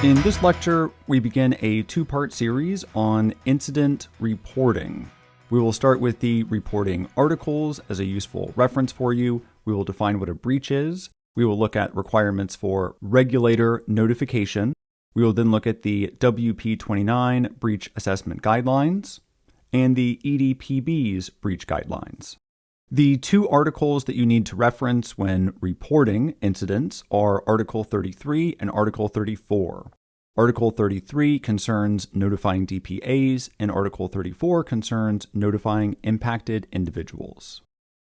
In this lecture, we begin a two-part series on incident reporting. We will start with the reporting articles as a useful reference for you. We will define what a breach is. We will look at requirements for regulator notification. We will then look at the WP29 breach assessment guidelines and the EDPB's breach guidelines. The two articles that you need to reference when reporting incidents are Article 33 and Article 34. Article 33 concerns notifying DPAs, and Article 34 concerns notifying impacted individuals.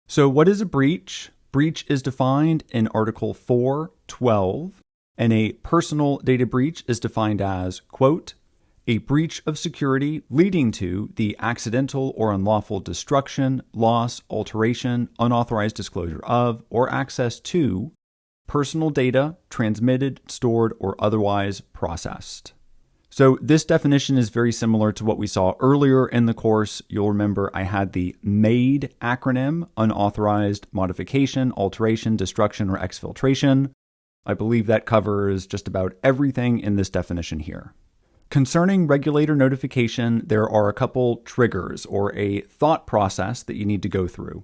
So what is a breach? Breach is defined in Article 4.12, and a personal data breach is defined as, quote, a breach of security leading to the accidental or unlawful destruction, loss, alteration, unauthorized disclosure of, or access to personal data transmitted, stored, or otherwise processed. So this definition is very similar to what we saw earlier in the course. You'll remember I had the MADE acronym, unauthorized modification, alteration, destruction, or exfiltration. I believe that covers just about everything in this definition here. Concerning regulator notification, there are a couple triggers or a thought process that you need to go through.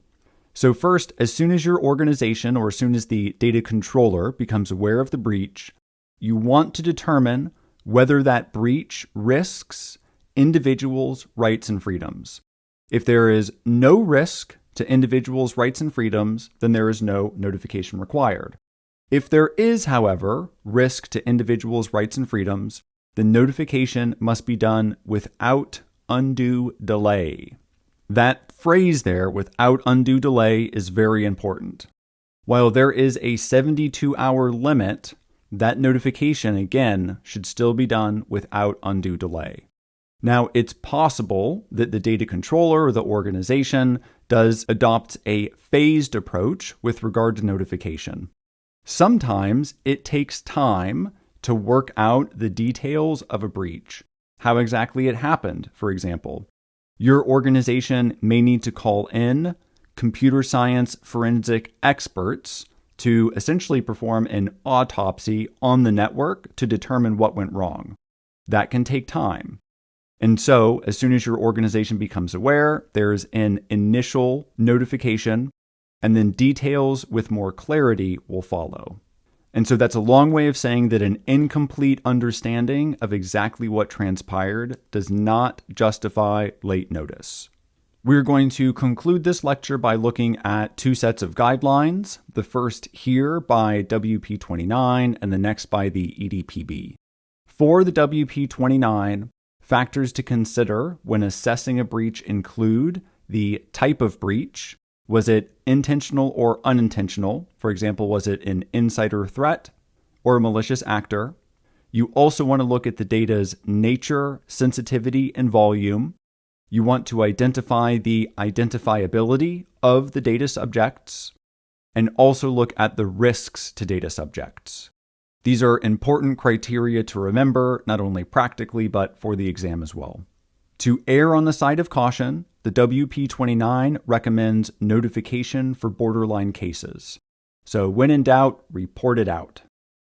So first, as soon as your organization or as soon as the data controller becomes aware of the breach, you want to determine whether that breach risks individuals' rights and freedoms. If there is no risk to individuals' rights and freedoms, then there is no notification required. If there is, however, risk to individuals' rights and freedoms, the notification must be done without undue delay. That phrase there, without undue delay, is very important. While there is a 72-hour limit, that notification, again, should still be done without undue delay. Now, it's possible that the data controller or the organization does adopt a phased approach with regard to notification. Sometimes it takes time to work out the details of a breach, how exactly it happened, for example. Your organization may need to call in computer science forensic experts to essentially perform an autopsy on the network to determine what went wrong. That can take time. And so, as soon as your organization becomes aware, there's an initial notification, and then details with more clarity will follow. And so that's a long way of saying that an incomplete understanding of exactly what transpired does not justify late notice. We're going to conclude this lecture by looking at two sets of guidelines, the first here by WP29 and the next by the EDPB. For the WP29, factors to consider when assessing a breach include the type of breach. Was it intentional or unintentional? For example, was it an insider threat or a malicious actor? You also want to look at the data's nature, sensitivity, and volume. You want to identify the identifiability of the data subjects and also look at the risks to data subjects. These are important criteria to remember, not only practically, but for the exam as well. To err on the side of caution, the WP29 recommends notification for borderline cases. So when in doubt, report it out.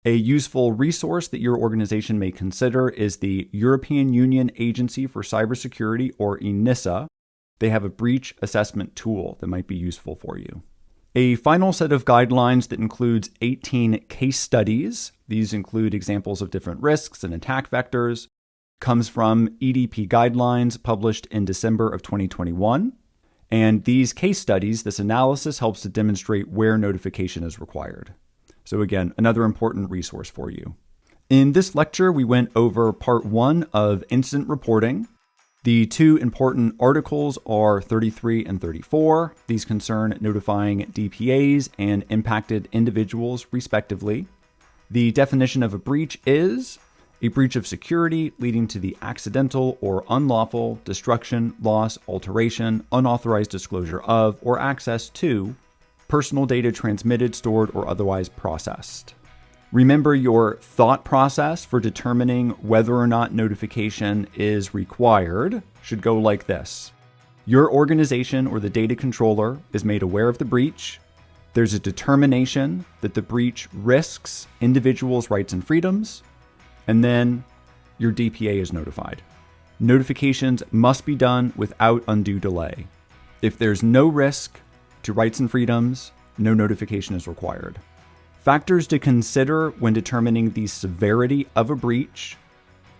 A useful resource that your organization may consider is the European Union Agency for Cybersecurity, or ENISA. They have a breach assessment tool that might be useful for you. A final set of guidelines that includes 18 case studies. These include examples of different risks and attack vectors. Comes from EDP guidelines published in December of 2021. And these case studies, this analysis helps to demonstrate where notification is required. So again, another important resource for you. In this lecture, we went over part 1 of incident reporting. The two important articles are 33 and 34. These concern notifying DPAs and impacted individuals, respectively. The definition of a breach is a breach of security leading to the accidental or unlawful destruction, loss, alteration, unauthorized disclosure of, or access to personal data transmitted, stored, or otherwise processed. Remember, your thought process for determining whether or not notification is required should go like this. Your organization or the data controller is made aware of the breach. There's a determination that the breach risks individuals' rights and freedoms. and then your DPA is notified. Notifications must be done without undue delay. If there's no risk to rights and freedoms, no notification is required. Factors to consider when determining the severity of a breach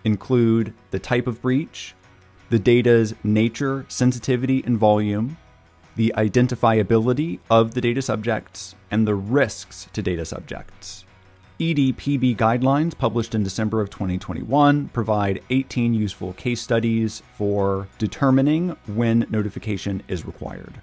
include the type of breach, the data's nature, sensitivity, and volume, the identifiability of the data subjects, and the risks to data subjects. EDPB guidelines published in December of 2021 provide 18 useful case studies for determining when notification is required.